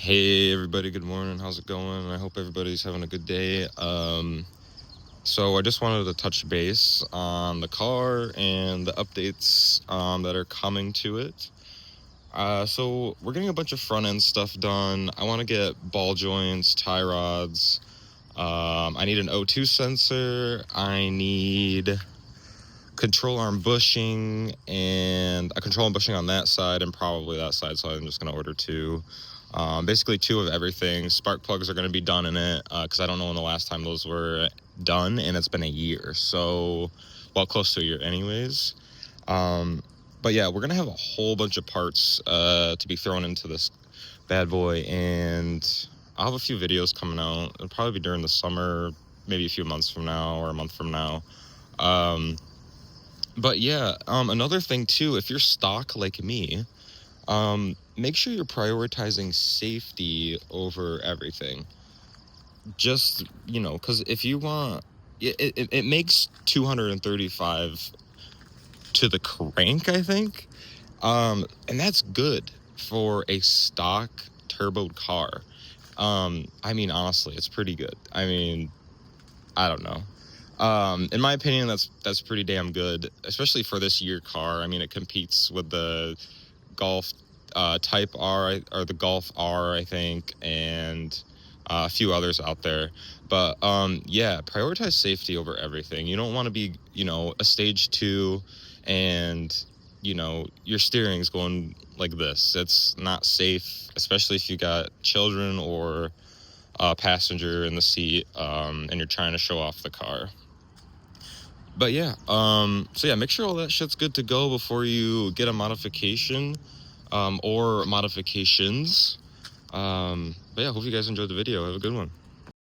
Hey everybody, good morning. How's it going? I hope everybody's having a good day. So I just wanted to touch base on the car and the updates that are coming to it. So we're getting a bunch of front end stuff done. I want to get ball joints, tie rods. I need an O2 sensor. I need control arm bushing and a control arm bushing on that side and probably that side, so I'm just going to order two. Basically two of everything. Spark plugs are going to be done in it because I don't know when the last time those were done, and it's been a year, so well, close to a year anyways. But yeah, we're going to have a whole bunch of parts to be thrown into this bad boy, and I'll have a few videos coming out. It'll probably be during the summer, maybe a few months from now or a month from now. But yeah, another thing too, if you're stock like me, make sure you're prioritizing safety over everything. Just, because if you want, it makes 235 to the crank, I think. And that's good for a stock turboed car. I mean, honestly, it's pretty good. I mean, I don't know. In my opinion, that's pretty damn good, especially for this year car. I mean, it competes with the Golf Type R or the Golf R, I think, and a few others out there. But yeah, prioritize safety over everything. You don't want to be, a stage 2 and your steering's going like this. It's not safe, especially if you got children or a passenger in the seat, and you're trying to show off the car. But yeah, so yeah, make sure all that shit's good to go before you get a modification, or modifications. But yeah, hope you guys enjoyed the video. Have a good one.